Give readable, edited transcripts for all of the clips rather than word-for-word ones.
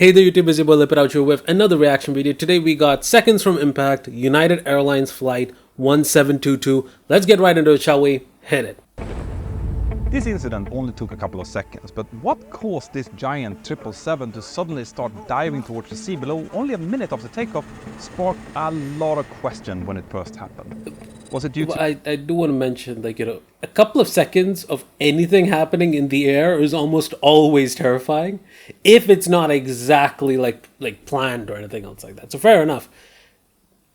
Hey there YouTube, busy boy Lipid out here with another reaction video. Today we got seconds from impact, United Airlines flight 1722. Let's get right into it, shall we? Hit it. This incident only took a couple of seconds, but what caused this giant 777 to suddenly start diving towards the sea below only a minute after takeoff sparked a lot of questions when it first happened. Was it due to... I do want to mention, a couple of seconds of anything happening in the air is almost always terrifying, if it's not exactly like planned or anything else like that. So fair enough.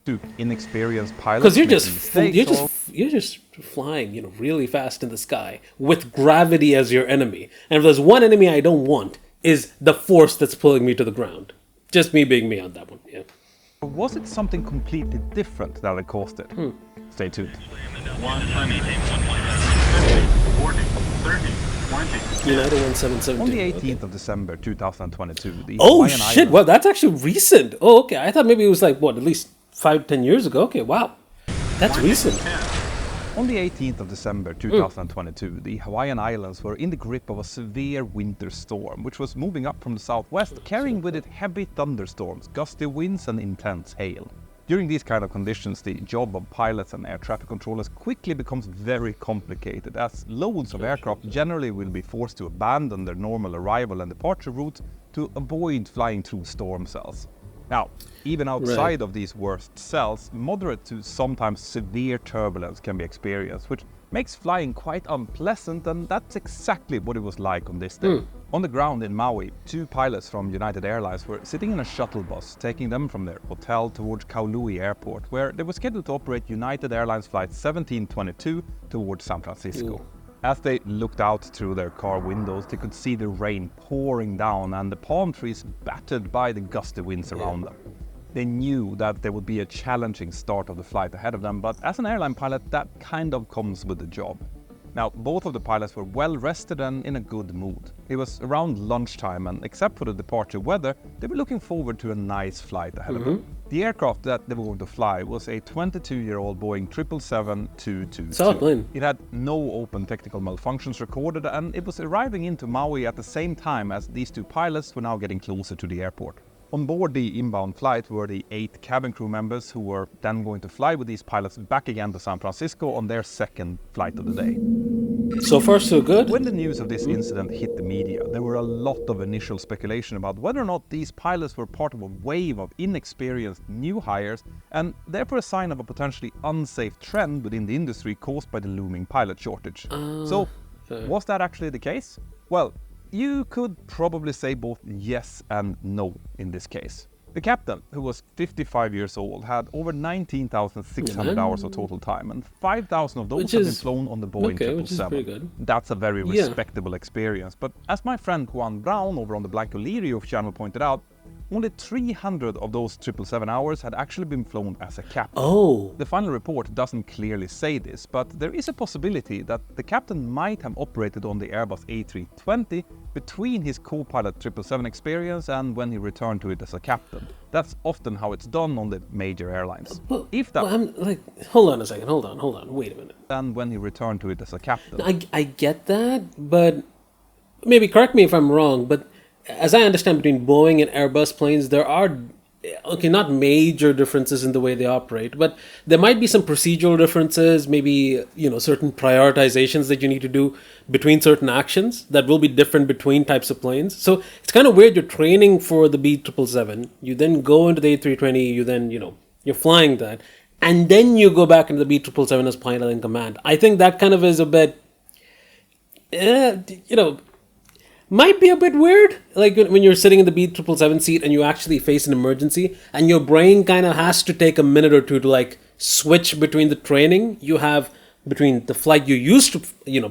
To inexperienced pilots, because you're just flying, really fast in the sky with gravity as your enemy. And if there's one enemy I don't want, is the force that's pulling me to the ground. Just me being me on that one. Yeah. Was it something completely different that had caused it? Stay tuned. United 1772. On the 18th of December 2022, the oh shit! Well, that's actually recent. Oh, okay. I thought maybe it was at least 5-10 years ago. Okay, wow, that's recent. On the 18th of December 2022, the Hawaiian Islands were in the grip of a severe winter storm, which was moving up from the southwest, carrying with it heavy thunderstorms, gusty winds and intense hail. During these kind of conditions, the job of pilots and air traffic controllers quickly becomes very complicated, as loads of aircraft generally will be forced to abandon their normal arrival and departure routes to avoid flying through storm cells. Now, even outside of these worst cells, moderate to sometimes severe turbulence can be experienced, which makes flying quite unpleasant, and that's exactly what it was like on this day. On the ground in Maui, two pilots from United Airlines were sitting in a shuttle bus taking them from their hotel towards Kaului Airport, where they were scheduled to operate United Airlines flight 1722 towards San Francisco. As they looked out through their car windows, they could see the rain pouring down and the palm trees battered by the gusty winds around them. They knew that there would be a challenging start of the flight ahead of them, but as an airline pilot, that kind of comes with the job. Now, both of the pilots were well rested and in a good mood. It was around lunchtime, and except for the departure weather, they were looking forward to a nice flight ahead of them. The aircraft that they were going to fly was a 22-year-old Boeing 777-222. Solid plane. It had no open technical malfunctions recorded, and it was arriving into Maui at the same time as these two pilots were now getting closer to the airport. On board the inbound flight were the 8 cabin crew members who were then going to fly with these pilots back again to San Francisco on their second flight of the day. So far, so good. When the news of this incident hit the media, there were a lot of initial speculation about whether or not these pilots were part of a wave of inexperienced new hires, and therefore a sign of a potentially unsafe trend within the industry caused by the looming pilot shortage. So, was that actually the case? Well, you could probably say both yes and no in this case. The captain, who was 55 years old, had over 19,600 hours of total time, and 5,000 of those have been flown on the Boeing 777. That's a very respectable experience. But as my friend Juan Brown over on the Blanco Lirio channel pointed out, only 300 of those 777 hours had actually been flown as a captain. The final report doesn't clearly say this, but there is a possibility that the captain might have operated on the Airbus A320 between his co-pilot 777 experience and when he returned to it as a captain. That's often how it's done on the major airlines. Hold on a second, hold on, wait a minute. And when he returned to it as a captain. I get that, but maybe correct me if I'm wrong, but as I understand, between Boeing and Airbus planes, there are, not major differences in the way they operate, but there might be some procedural differences, maybe, certain prioritizations that you need to do between certain actions that will be different between types of planes. So it's kind of weird. You're training for the B777, you then go into the A320, you then, you're flying that, and then you go back into the B777 as pilot in command. I think that kind of is a bit, might be a bit weird, like when you're sitting in the B777 seat and you actually face an emergency and your brain kind of has to take a minute or two to switch between the training you have between the flight you used to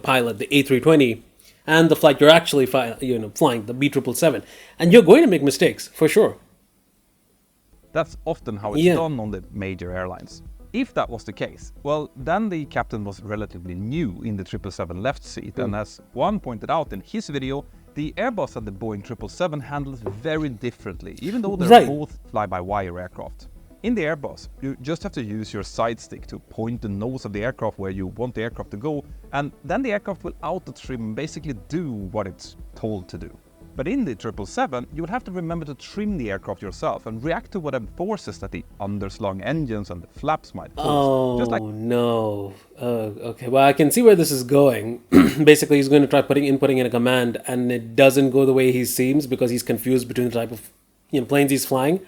pilot the A320 and the flight you're actually flying the B777, and you're going to make mistakes for sure. That's often how it's done on the major airlines. If that was the case, well, then the captain was relatively new in the 777 left seat, and as Juan pointed out in his video, the Airbus and the Boeing 777 handles very differently, even though they're both fly-by-wire aircraft. In the Airbus, you just have to use your side stick to point the nose of the aircraft where you want the aircraft to go, and then the aircraft will auto-trim and basically do what it's told to do. But in the 777, you would have to remember to trim the aircraft yourself and react to whatever forces that the underslung engines and the flaps might cause. Just like Oh no. Okay. Well, I can see where this is going. Basically, he's going to try inputting in a command, and it doesn't go the way he seems because he's confused between the type of planes he's flying,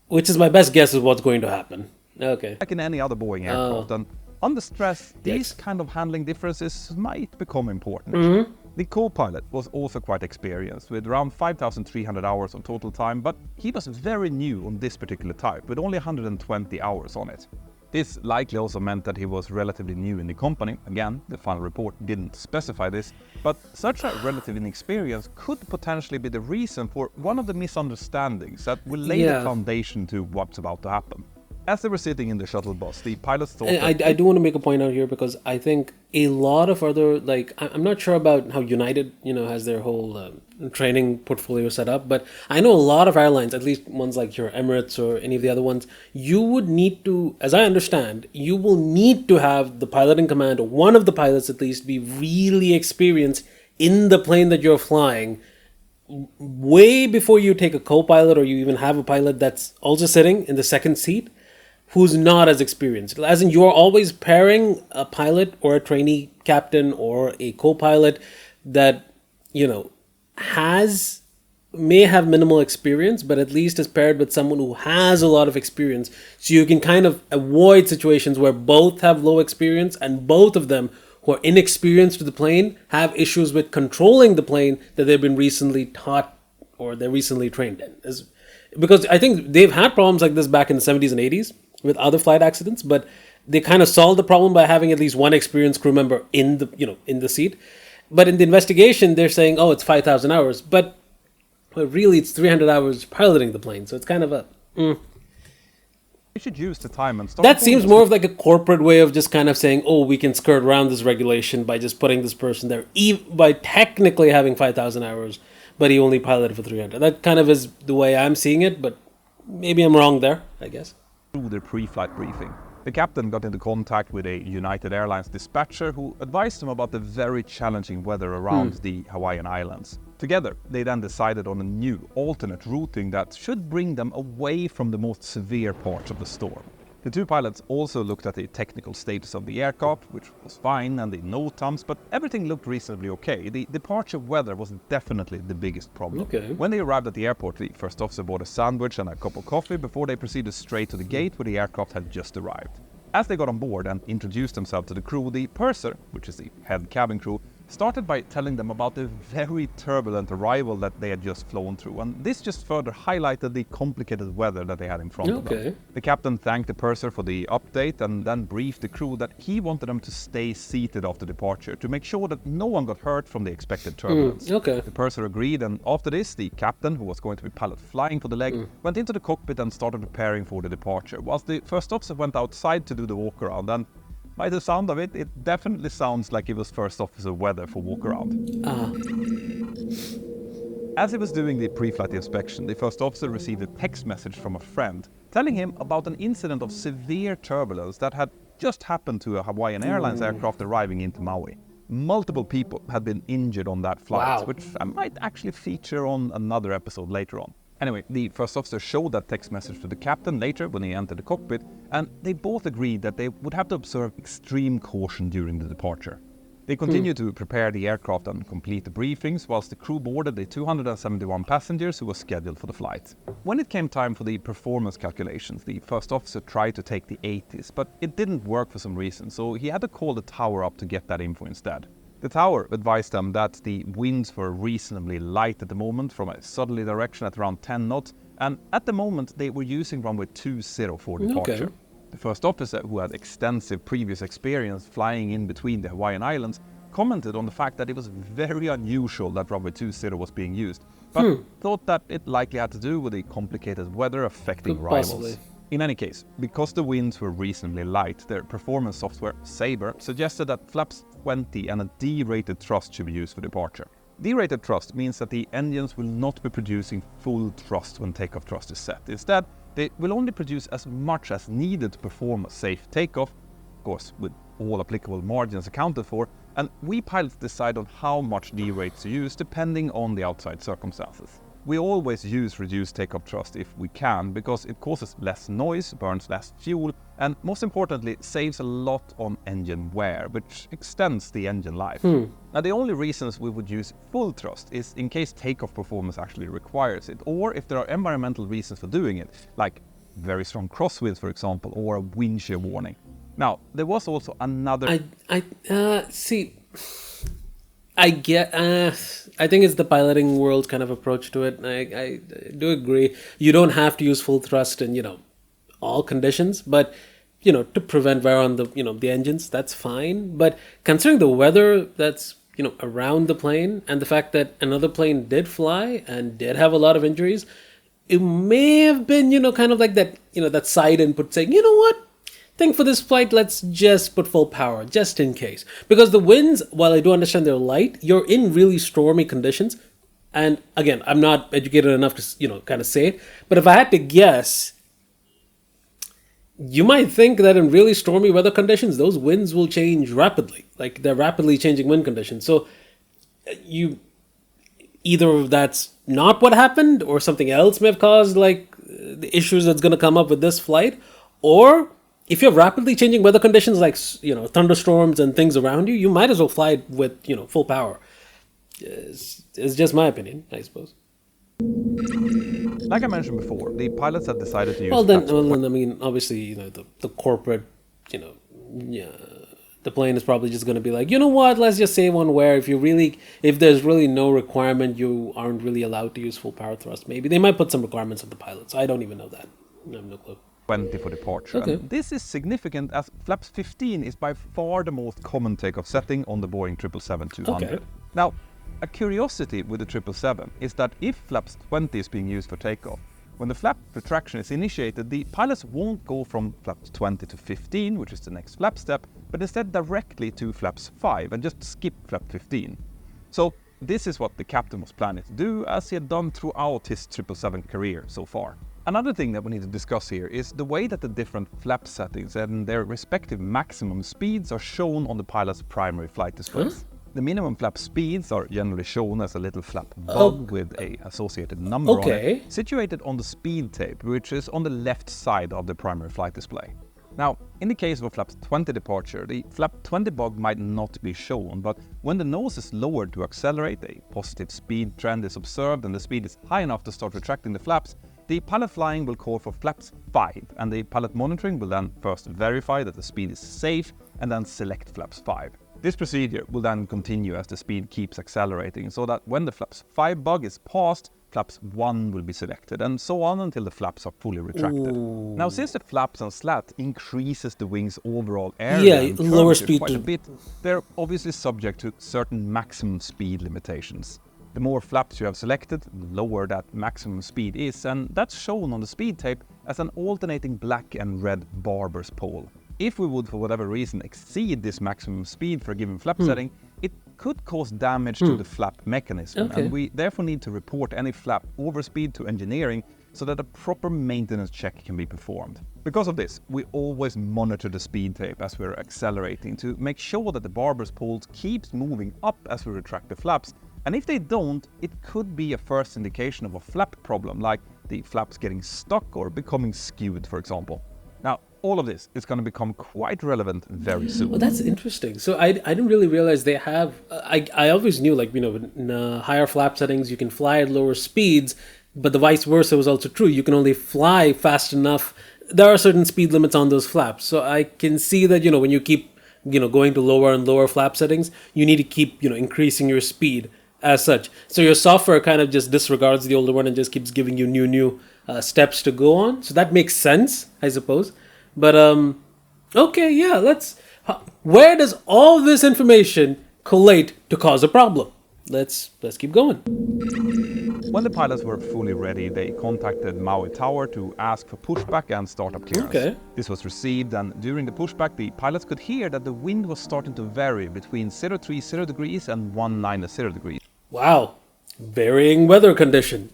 which is my best guess is what's going to happen. Okay. like in any other Boeing aircraft. And under stress, these Yikes. kind of handling differences might become important. The co-pilot was also quite experienced, with around 5,300 hours of total time, but he was very new on this particular type, with only 120 hours on it. This likely also meant that he was relatively new in the company. Again, the final report didn't specify this, but such a relative inexperience could potentially be the reason for one of the misunderstandings that will lay the foundation to what's about to happen. As they were sitting in the shuttle bus, the pilots thought And I do want to make a point out here because I think a lot of other, like, I'm not sure about how United, has their whole training portfolio set up, but I know a lot of airlines, at least ones like your Emirates or any of the other ones, you would need to, as I understand, you will need to have the pilot in command, or one of the pilots at least, be really experienced in the plane that you're flying way before you take a co-pilot or you even have a pilot that's also sitting in the second seat who's not as experienced. As in, you're always pairing a pilot or a trainee captain or a co-pilot that, may have minimal experience, but at least is paired with someone who has a lot of experience. So you can kind of avoid situations where both have low experience and both of them who are inexperienced to the plane have issues with controlling the plane that they've been recently taught or they're recently trained in. Because I think they've had problems like this back in the 70s and 80s with other flight accidents, but they kind of solved the problem by having at least one experienced crew member in the seat. But in the investigation, they're saying, oh, it's 5,000 hours, but really it's 300 hours piloting the plane. So it's kind of a. we should use the time and start. That seems more of like a corporate way of just kind of saying, oh, we can skirt around this regulation by just putting this person there, by technically having 5,000 hours, but he only piloted for 300. That kind of is the way I'm seeing it, but maybe I'm wrong there, I guess. Through their pre-flight briefing, the captain got into contact with a United Airlines dispatcher who advised him about the very challenging weather around the Hawaiian Islands. Together, they then decided on a new, alternate routing that should bring them away from the most severe parts of the storm. The two pilots also looked at the technical status of the aircraft, which was fine, and the NOTAMs, but everything looked reasonably okay. The departure weather was definitely the biggest problem. Okay. When they arrived at the airport, the first officer bought a sandwich and a cup of coffee before they proceeded straight to the gate where the aircraft had just arrived. As they got on board and introduced themselves to the crew, the purser, which is the head cabin crew, started by telling them about the very turbulent arrival that they had just flown through, and this just further highlighted the complicated weather that they had in front of them. The captain thanked the purser for the update and then briefed the crew that he wanted them to stay seated after departure to make sure that no one got hurt from the expected turbulence. The purser agreed, and after this, the captain, who was going to be pilot flying for the leg, went into the cockpit and started preparing for the departure, whilst the first officer went outside to do the walk around. And by the sound of it, it definitely sounds like it was first officer weather for walk around. As he was doing the pre-flight inspection, the first officer received a text message from a friend telling him about an incident of severe turbulence that had just happened to a Hawaiian Airlines aircraft arriving into Maui. Multiple people had been injured on that flight, which I might actually feature on another episode later on. Anyway, the first officer showed that text message to the captain later when he entered the cockpit, and they both agreed that they would have to observe extreme caution during the departure. They continued to prepare the aircraft and complete the briefings, whilst the crew boarded the 271 passengers who were scheduled for the flight. When it came time for the performance calculations, the first officer tried to take the 80s, but it didn't work for some reason, so he had to call the tower up to get that info instead. The tower advised them that the winds were reasonably light at the moment from a southerly direction at around 10 knots, and at the moment they were using runway 20 for departure. The first officer, who had extensive previous experience flying in between the Hawaiian Islands, commented on the fact that it was very unusual that runway 20 was being used, but thought that it likely had to do with the complicated weather affecting rivals. In any case, because the winds were reasonably light, their performance software, Sabre, suggested that flaps 20 and a D-rated thrust should be used for departure. D-rated thrust means that the engines will not be producing full thrust when takeoff thrust is set. Instead, they will only produce as much as needed to perform a safe takeoff, of course with all applicable margins accounted for, And we pilots decide on how much D-rate to use depending on the outside circumstances. We always use reduced takeoff thrust if we can, because it causes less noise, burns less fuel, and most importantly, saves a lot on engine wear, which extends the engine life. Now, the only reasons we would use full thrust is in case takeoff performance actually requires it, or if there are environmental reasons for doing it, like very strong crosswinds, for example, or a wind shear warning. Now, there was also another... See, I get. I think it's the piloting world kind of approach to it. I do agree. You don't have to use full thrust in all conditions, but to prevent wear on the engines, that's fine. But considering the weather that's around the plane and the fact that another plane did fly and did have a lot of injuries, it may have been kind of like that that side input saying, you know what, think for this flight, let's just put full power, just in case. Because the winds, while I do understand they're light, you're in really stormy conditions. And again, I'm not educated enough to, kind of say it. But if I had to guess, you might think that in really stormy weather conditions, those winds will change rapidly. Like they're rapidly changing wind conditions. So either that's not what happened or something else may have caused like the issues that's going to come up with this flight, or if you have rapidly changing weather conditions like thunderstorms and things around you, you might as well fly it with full power. It's just my opinion, I suppose. Like I mentioned before, the pilots had decided to use... Well, then, I mean, obviously, the corporate, the plane is probably just going to be like, you know what, let's just say one where if there's really no requirement, you aren't really allowed to use full power thrust. Maybe they might put some requirements on the pilots. I don't even know that. I have no clue. 20 for departure. Okay. And this is significant as flaps 15 is by far the most common takeoff setting on the Boeing 777-200. Okay. Now, a curiosity with the 777 is that if flaps 20 is being used for takeoff, when the flap retraction is initiated, the pilots won't go from flaps 20 to 15, which is the next flap step, but instead directly to flaps 5 and just skip flap 15. So this is what the captain was planning to do, as he had done throughout his 777 career so far. Another thing that we need to discuss here is the way that the different flap settings and their respective maximum speeds are shown on the pilot's primary flight displays. The minimum flap speeds are generally shown as a little flap bug with a associated number on it, situated on the speed tape, which is on the left side of the primary flight display. Now, in the case of a flaps 20 departure, the flap 20 bug might not be shown, but when the nose is lowered to accelerate, a positive speed trend is observed and the speed is high enough to start retracting the flaps, the pilot flying will call for flaps 5, and the pilot monitoring will then first verify that the speed is safe and then select flaps 5. This procedure will then continue as the speed keeps accelerating, so that when the flaps 5 bug is passed, flaps 1 will be selected, and so on until the flaps are fully retracted. Now, since the flaps and slat increases the wing's overall area and lower speed quite a bit, they're obviously subject to certain maximum speed limitations. The more flaps you have selected, the lower that maximum speed is, and that's shown on the speed tape as an alternating black and red barber's pole. If we would, for whatever reason, exceed this maximum speed for a given flap setting, it could cause damage to the flap mechanism, and we therefore need to report any flap overspeed to engineering so that a proper maintenance check can be performed. Because of this, we always monitor the speed tape as we're accelerating to make sure that the barber's poles keeps moving up as we retract the flaps, and if they don't, it could be a first indication of a flap problem, like the flaps getting stuck or becoming skewed, for example. Now, all of this is going to become quite relevant very soon. Well, that's interesting. So I didn't really realize they have... I always knew, like, in higher flap settings, you can fly at lower speeds, but the vice versa was also true. You can only fly fast enough. There are certain speed limits on those flaps. So I can see that, when you keep, going to lower and lower flap settings, you need to keep, increasing your speed as such. So your software kind of just disregards the older one and just keeps giving you new steps to go on. So that makes sense, I suppose. But okay, yeah, where does all this information collate to cause a problem? Let's keep going. When the pilots were fully ready, they contacted Maui Tower to ask for pushback and startup clearance. Okay. This was received, and during the pushback, the pilots could hear that the wind was starting to vary between 030 degrees and 190 degrees. Wow, varying weather condition.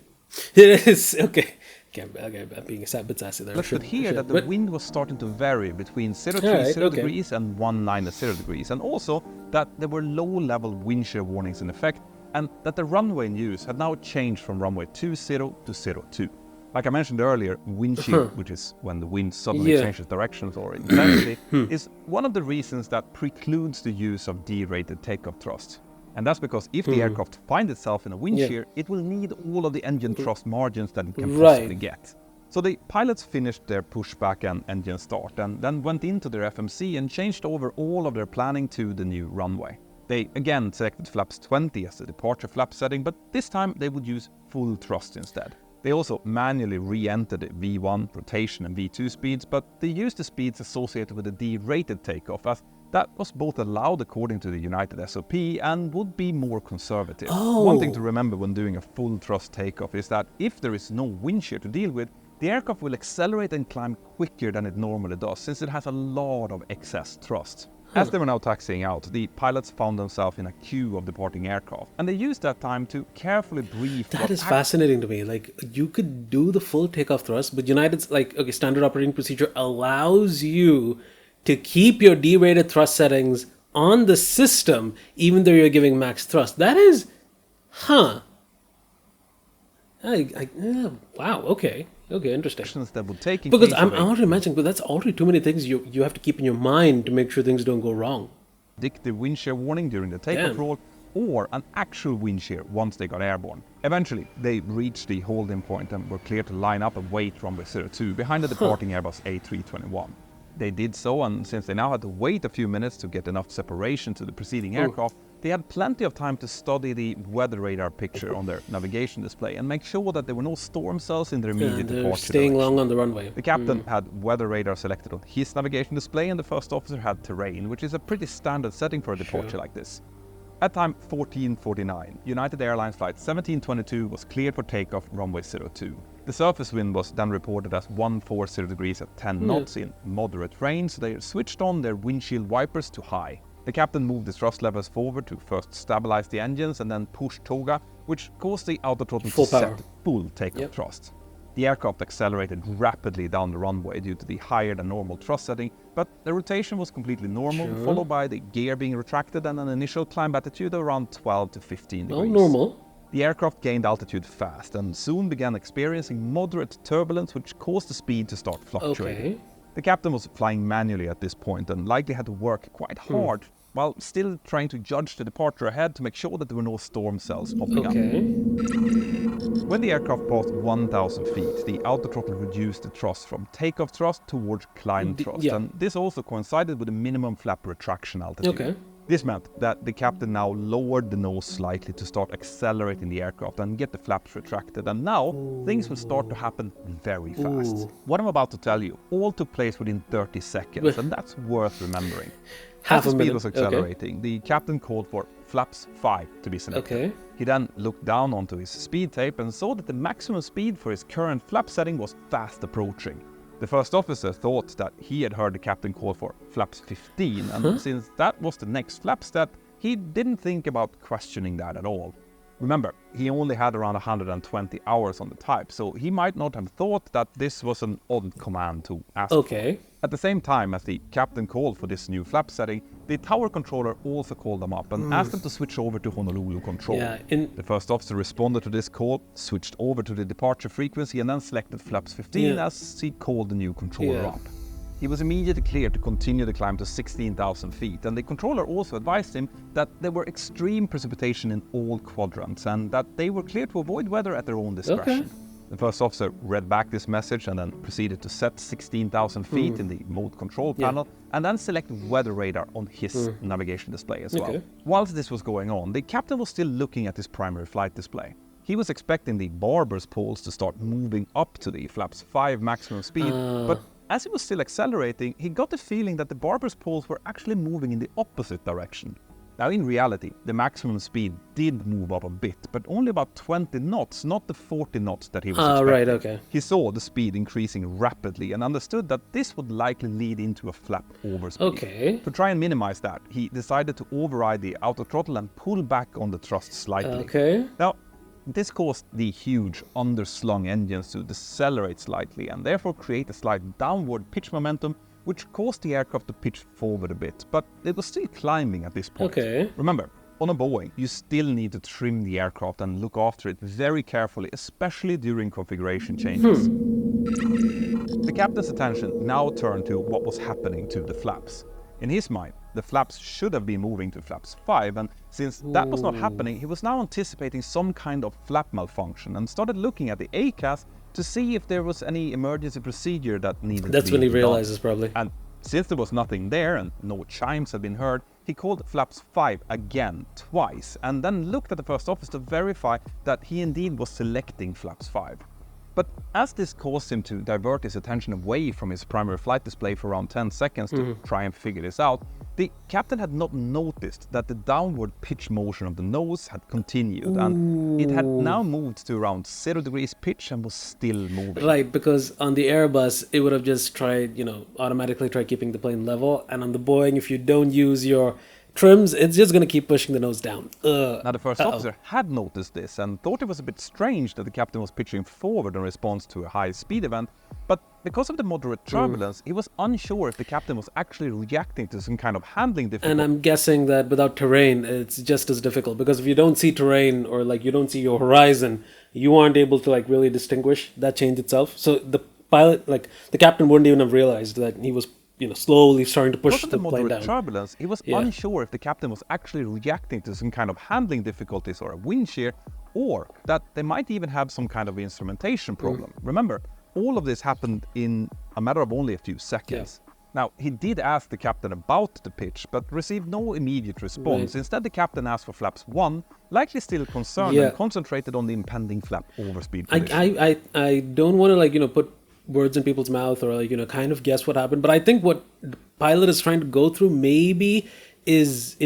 It is, okay. Okay, I'm being a bit sassy there. Let's put here that the But, wind was starting to vary between 030 Alright, okay. degrees and 190 degrees, and also that there were low-level wind shear warnings in effect, and that the runway in use had now changed from runway 20 to 02. Like I mentioned earlier, wind shear, which is when the wind suddenly changes directions or intensity, is one of the reasons that precludes the use of derated takeoff thrust. And that's because if the aircraft finds itself in a wind shear, it will need all of the engine thrust margins that it can possibly get. So the pilots finished their pushback and engine start, and then went into their FMC and changed over all of their planning to the new runway. They again selected flaps 20 as the departure flap setting, but this time they would use full thrust instead. They also manually re-entered the V1, rotation and V2 speeds, but they used the speeds associated with the derated takeoff, as that was both allowed according to the United SOP and would be more conservative. One thing to remember when doing a full thrust takeoff is that if there is no wind shear to deal with, the aircraft will accelerate and climb quicker than it normally does, since it has a lot of excess thrust. As they were now taxiing out, the pilots found themselves in a queue of departing aircraft, and they used that time to carefully brief. That is fascinating to me. Like, you could do the full takeoff thrust, but United's standard operating procedure allows you to keep your derated thrust settings on the system, even though you're giving max thrust. That is, wow. Okay, interesting. That would take Because I'm already imagining, but that's already too many things you have to keep in your mind to make sure things don't go wrong. The wind shear warning during the takeoff roll, or an actual wind shear once they got airborne. Eventually, they reached the holding point and were clear to line up and wait runway 02 behind the departing Airbus A321. They did so, and since they now had to wait a few minutes to get enough separation to the preceding aircraft, they had plenty of time to study the weather radar picture on their navigation display and make sure that there were no storm cells in their immediate departure staying direction. long on the runway. The captain had weather radar selected on his navigation display, and the first officer had terrain, which is a pretty standard setting for a departure like this. At time 14:49, United Airlines flight 1722 was cleared for takeoff runway 02. The surface wind was then reported as 140 degrees at 10 knots in moderate rain, so they switched on their windshield wipers to high. The captain moved the thrust levers forward to first stabilize the engines and then push toga, which caused the outer throttle to set full takeoff thrust. The aircraft accelerated rapidly down the runway due to the higher than normal thrust setting, but the rotation was completely normal, followed by the gear being retracted and an initial climb attitude of around 12 to 15 degrees. Normal. The aircraft gained altitude fast and soon began experiencing moderate turbulence, which caused the speed to start fluctuating. The captain was flying manually at this point and likely had to work quite hard while still trying to judge the departure ahead to make sure that there were no storm cells popping up. When the aircraft passed 1,000 feet, the outer throttle reduced the thrust from takeoff thrust towards climb thrust, and this also coincided with the minimum flap retraction altitude. This meant that the captain now lowered the nose slightly to start accelerating the aircraft and get the flaps retracted, and now things will start to happen very fast. What I'm about to tell you all took place within 30 seconds, and that's worth remembering. As the speed was accelerating, the captain called for flaps 5 to be selected. He then looked down onto his speed tape and saw that the maximum speed for his current flap setting was fast approaching. The first officer thought that he had heard the captain call for flaps 15, and since that was the next flap step, he didn't think about questioning that at all. Remember, he only had around 120 hours on the type, so he might not have thought that this was an odd command to ask for. At the same time as the captain called for this new flap setting, the tower controller also called them up and asked them to switch over to Honolulu control. The first officer responded to this call, switched over to the departure frequency, and then selected flaps 15 as he called the new controller up. He was immediately cleared to continue the climb to 16,000 feet, and the controller also advised him that there were extreme precipitation in all quadrants and that they were clear to avoid weather at their own discretion. The first officer read back this message and then proceeded to set 16,000 feet in the mode control panel and then select weather radar on his navigation display as well. Whilst this was going on, the captain was still looking at his primary flight display. He was expecting the barber's poles to start moving up to the flaps 5 maximum speed, but as he was still accelerating, he got the feeling that the barber's poles were actually moving in the opposite direction. Now, in reality, the maximum speed did move up a bit, but only about 20 knots, not the 40 knots that he was expecting. He saw the speed increasing rapidly and understood that this would likely lead into a flap overspeed. To try and minimize that, he decided to override the outer throttle and pull back on the thrust slightly. Now, This caused the huge underslung engines to decelerate slightly and therefore create a slight downward pitch momentum, which caused the aircraft to pitch forward a bit, but it was still climbing at this point. Okay. Remember, on a Boeing, you still need to trim the aircraft and look after it very carefully, especially during configuration changes. The captain's attention now turned to what was happening to the flaps. In his mind, the flaps should have been moving to flaps 5, and since that was not happening, he was now anticipating some kind of flap malfunction and started looking at the ACAS to see if there was any emergency procedure that needed to be done. That's when he realizes, probably. And since there was nothing there and no chimes had been heard, he called flaps 5 again, twice, and then looked at the first officer to verify that he indeed was selecting flaps 5. But as this caused him to divert his attention away from his primary flight display for around 10 seconds to try and figure this out, the captain had not noticed that the downward pitch motion of the nose had continued, and it had now moved to around 0 degrees pitch and was still moving. Right, because on the Airbus, it would have just tried, automatically try keeping the plane level. And on the Boeing, if you don't use your trims, it's just going to keep pushing the nose down. Now, the first officer had noticed this and thought it was a bit strange that the captain was pitching forward in response to a high-speed event, but because of the moderate turbulence, he was unsure if the captain was actually reacting to some kind of handling difficulty. And I'm guessing that without terrain, it's just as difficult, because if you don't see terrain or you don't see your horizon, you aren't able to really distinguish that change itself. So the pilot, the captain wouldn't even have realized that he was slowly starting to push the plane down. Turbulence, he was unsure if the captain was actually reacting to some kind of handling difficulties or a wind shear, or that they might even have some kind of instrumentation problem. Remember, all of this happened in a matter of only a few seconds. Now, he did ask the captain about the pitch, but received no immediate response. Right. Instead, the captain asked for flaps 1, likely still concerned and concentrated on the impending flap overspeed collision. I don't want to put words in people's mouth or kind of guess what happened, but I think what the pilot is trying to go through maybe is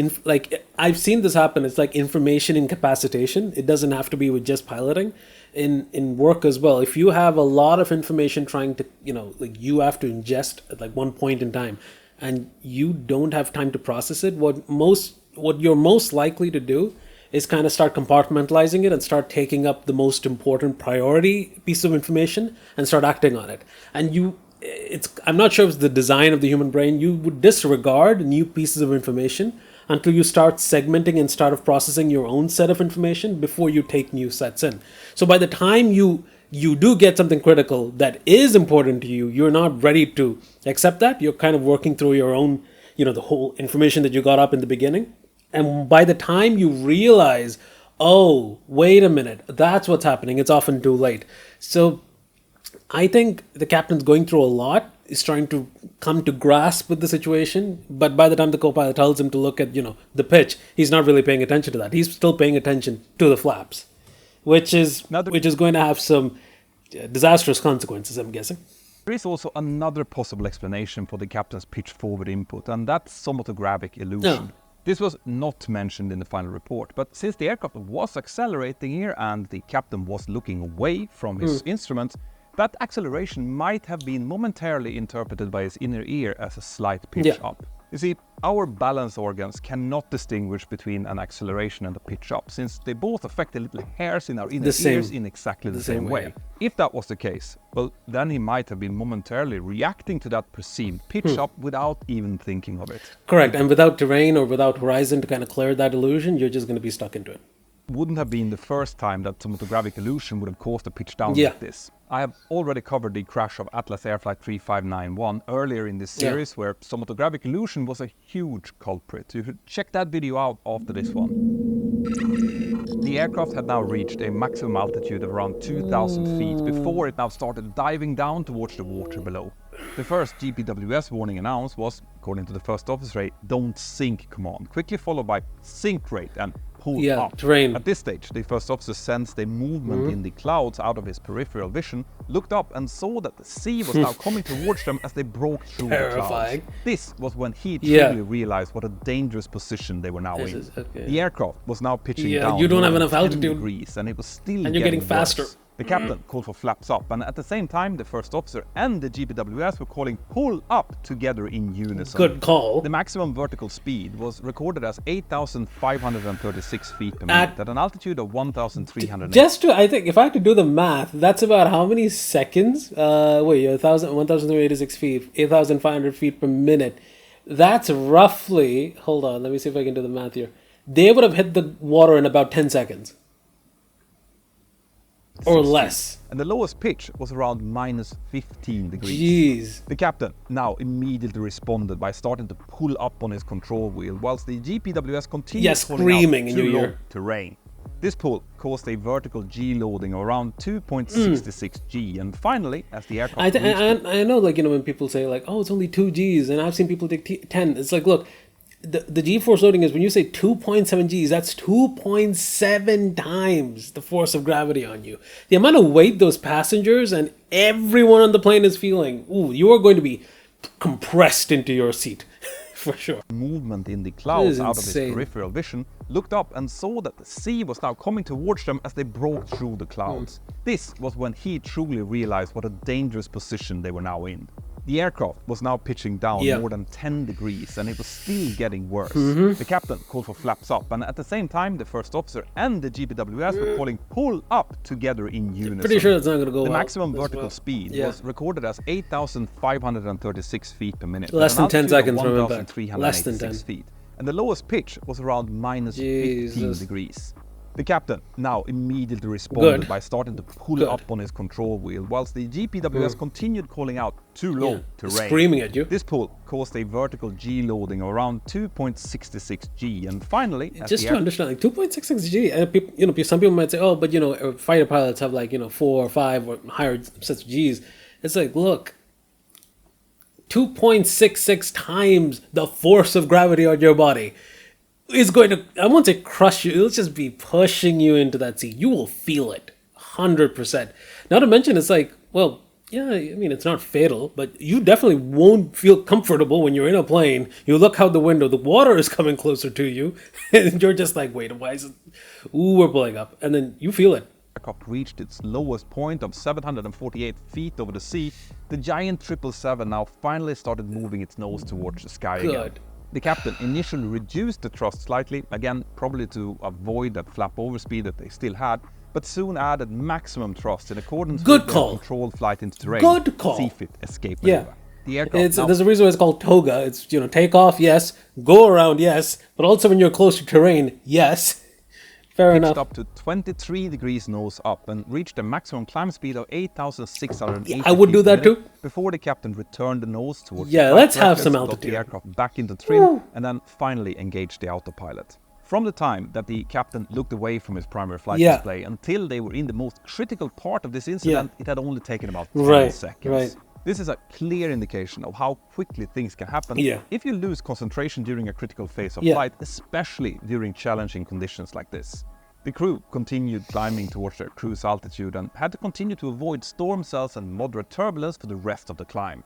I've seen this happen. It's like information incapacitation. It doesn't have to be with just piloting. In work as well, if you have a lot of information trying to you have to ingest at one point in time and you don't have time to process it, what you're most likely to do is kind of start compartmentalizing it and start taking up the most important priority piece of information and start acting on it. And I'm not sure if it's the design of the human brain. You would disregard new pieces of information until you start segmenting and start processing your own set of information before you take new sets in. So by the time you do get something critical that is important to you, you're not ready to accept that. You're kind of working through your own, the whole information that you got up in the beginning. And by the time you realize, oh, wait a minute, that's what's happening, it's often too late. So I think the captain's going through a lot, is trying to come to grasp with the situation, but by the time the co-pilot tells him to look at, the pitch, he's not really paying attention to that. He's still paying attention to the flaps, which is going to have some disastrous consequences, I'm guessing. There is also another possible explanation for the captain's pitch forward input, and that's somatogravic illusion. No. This was not mentioned in the final report, but since the aircraft was accelerating here and the captain was looking away from his instruments, that acceleration might have been momentarily interpreted by his inner ear as a slight pitch up. You see, our balance organs cannot distinguish between an acceleration and a pitch up, since they both affect the little hairs in our inner ears in exactly the same way. If that was the case, well, then he might have been momentarily reacting to that perceived pitch up without even thinking of it. Correct, and without terrain or without horizon to kind of clear that illusion, you're just going to be stuck into it. Wouldn't have been the first time that somatogravic illusion would have caused a pitch down like this. I have already covered the crash of Atlas Airflight 3591 earlier in this series, where somatogravic illusion was a huge culprit. You should check that video out after this one. The aircraft had now reached a maximum altitude of around 2,000 feet before it now started diving down towards the water below. The first GPWS warning announced was, according to the first officer, a "don't sink" command, quickly followed by "sink rate" and "pull up." Terrain. At this stage, the first officer sensed a movement in the clouds out of his peripheral vision, looked up and saw that the sea was now coming towards them as they broke through the clouds. This was when he truly realized what a dangerous position they were now in. The aircraft was now pitching down. You don't have enough 10 altitude. degrees, and it was still and you're getting faster. worse. The captain called for flaps up, and at the same time, the first officer and the GPWS were calling pull up together in unison. Good call. The maximum vertical speed was recorded as 8,536 feet per minute at an altitude of 1,300. I think, if I had to do the math, that's about how many seconds? 1,386 feet, 8,500 feet per minute. That's roughly, hold on, let me see if I can do the math here. They would have hit the water in about 10 seconds. Or less. And the lowest pitch was around minus 15 degrees. Jeez. The captain now immediately responded by starting to pull up on his control wheel, whilst the GPWS continued screaming in your ear. Terrain. This pull caused a vertical G loading of around 2.66 G, and finally, as the aircraft I know, like, when people say, like, oh, it's only 2 Gs, and I've seen people take 10. It's like, look, the G-force loading is, when you say 2.7 Gs, that's 2.7 times the force of gravity on you. The amount of weight those passengers and everyone on the plane is feeling, you are going to be compressed into your seat, for sure. Movement in the clouds out of his peripheral vision, looked up and saw that the sea was now coming towards them as they broke through the clouds. This was when he truly realized what a dangerous position they were now in. The aircraft was now pitching down more than 10 degrees, and it was still getting worse. The captain called for flaps up, and at the same time, the first officer and the GPWS were calling pull up together in unison. Pretty sure it's not going to go The well. maximum vertical speed was recorded as 8,536 feet per minute. Less than 10 seconds from impact. Less than 10 feet. And the lowest pitch was around minus 15 degrees. The captain now immediately responded by starting to pull up on his control wheel, whilst the GPWS continued calling out too low terrain. Screaming at you. This pull caused a vertical G loading of around 2.66 G, and finally, just to understand, like 2.66 G, people, some people might say, oh, but fighter pilots have like 4 or 5 or higher sets of Gs. It's like, look, 2.66 times the force of gravity on your body is going to, I won't say crush you, it'll just be pushing you into that seat. You will feel it 100%. Not to mention, it's like, well, yeah, I mean, it's not fatal, but you definitely won't feel comfortable when you're in a plane. You look out the window, the water is coming closer to you, and you're just like, wait, why is it? Ooh, we're pulling up. And then you feel it. The aircraft reached its lowest point of 748 feet over the sea. The giant 777 now finally started moving its nose towards the sky again. The captain initially reduced the thrust slightly, again probably to avoid that flap overspeed that they still had, but soon added maximum thrust in accordance with the controlled flight into terrain. Good call. CFIT escape maneuver. The aircraft there's a reason why it's called toga. It's take off, yes, go around, yes, but also when you're close to terrain, yes. Fair enough. Up to 23 degrees nose up and reached a maximum climb speed of 8,680 I would do that too. Before the captain returned the nose towards let's have some altitude. got the aircraft back into trim and then finally engaged the autopilot. From the time that the captain looked away from his primary flight display until they were in the most critical part of this incident, it had only taken about 10 seconds. This is a clear indication of how quickly things can happen if you lose concentration during a critical phase of flight, especially during challenging conditions like this. The crew continued climbing towards their cruise altitude and had to continue to avoid storm cells and moderate turbulence for the rest of the climb.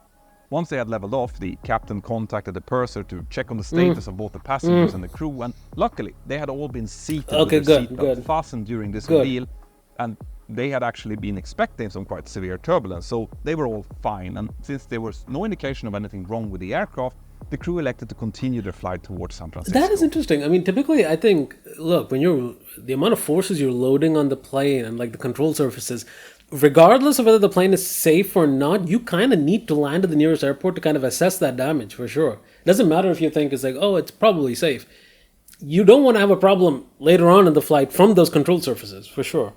Once they had leveled off, the captain contacted the purser to check on the status of both the passengers and the crew, and luckily they had all been seated with their seatbelts fastened during this ordeal, and they had actually been expecting some quite severe turbulence, so they were all fine. And since there was no indication of anything wrong with the aircraft, the crew elected to continue their flight towards San Francisco. That is interesting. I mean, typically, I think, look, when the amount of forces you're loading on the plane and like the control surfaces, regardless of whether the plane is safe or not, you kind of need to land at the nearest airport to kind of assess that damage for sure. It doesn't matter if you think it's like, oh, it's probably safe. You don't want to have a problem later on in the flight from those control surfaces for sure.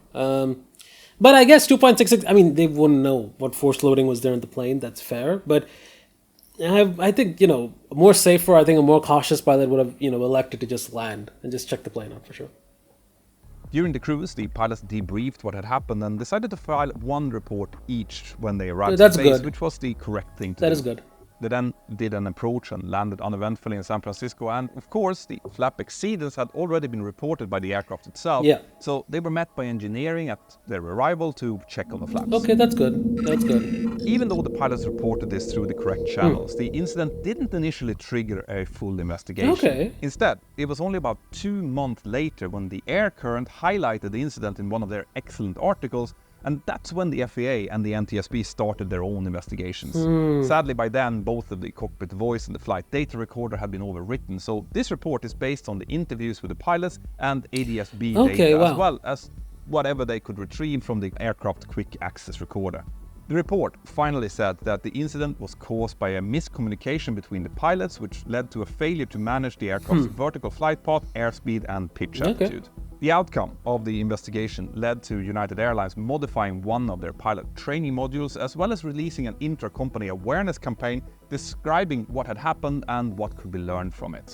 But I guess 2.66, I mean, they wouldn't know what force loading was there in the plane. That's fair. But I think, a more safer, I think a more cautious pilot would have, elected to just land and just check the plane out for sure. During the cruise, the pilots debriefed what had happened and decided to file one report each when they arrived at base, which was the correct thing to do. That is good. They then did an approach and landed uneventfully in San Francisco, and of course the flap exceedance had already been reported by the aircraft itself, so they were met by engineering at their arrival to check on the flaps. Okay, that's good. That's good. Even though the pilots reported this through the correct channels, the incident didn't initially trigger a full investigation. Okay. Instead, it was only about 2 months later when the Air Current highlighted the incident in one of their excellent articles And that's when the FAA and the NTSB started their own investigations. Sadly, by then, both of the cockpit voice and the flight data recorder had been overwritten, so this report is based on the interviews with the pilots and ADSB data, as well as whatever they could retrieve from the aircraft quick access recorder. The report finally said that the incident was caused by a miscommunication between the pilots, which led to a failure to manage the aircraft's vertical flight path, airspeed and pitch altitude. The outcome of the investigation led to United Airlines modifying one of their pilot training modules, as well as releasing an intra-company awareness campaign describing what had happened and what could be learned from it.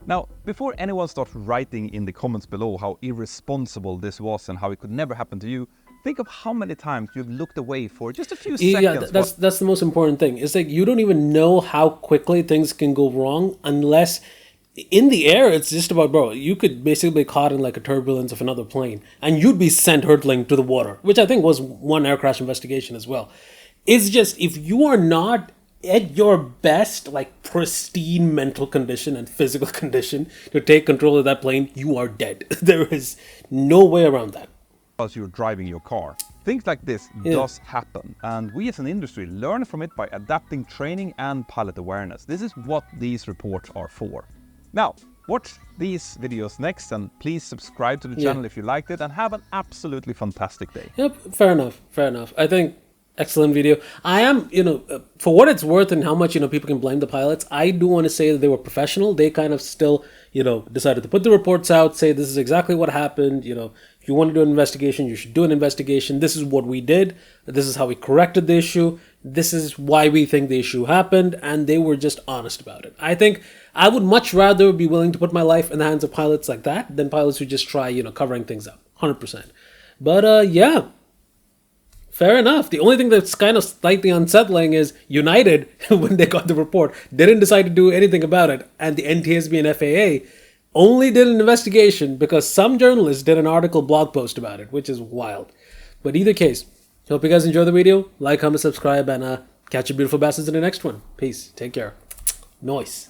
Now, before anyone starts writing in the comments below how irresponsible this was and how it could never happen to you, think of how many times you've looked away for just a few seconds. Yeah, that's the most important thing. It's like you don't even know how quickly things can go wrong unless in the air, it's just about, bro, you could basically be caught in like a turbulence of another plane and you'd be sent hurtling to the water, which I think was one air crash investigation as well. It's just, if you are not at your best, like pristine mental condition and physical condition to take control of that plane, you are dead. There is no way around that. As you're driving your car. Things like this does happen, and we as an industry learn from it by adapting training and pilot awareness. This is what these reports are for. Now, watch these videos next, and please subscribe to the channel if you liked it, and have an absolutely fantastic day. Yep, fair enough. I think excellent video. I am, for what it's worth and how much, people can blame the pilots, I do want to say that they were professional. They kind of still, decided to put the reports out, say this is exactly what happened. If you want to do an investigation, you should do an investigation. This is what we did. This is how we corrected the issue. This is why we think the issue happened. And they were just honest about it. I think I would much rather be willing to put my life in the hands of pilots like that than pilots who just try, covering things up. 100%. But yeah. Fair enough. The only thing that's kind of slightly unsettling is United, when they got the report, didn't decide to do anything about it. And the NTSB and FAA only did an investigation because some journalist did an article blog post about it, which is wild. But either case, hope you guys enjoy the video. Like, comment, subscribe, and catch you beautiful bastards in the next one. Peace. Take care. Nice.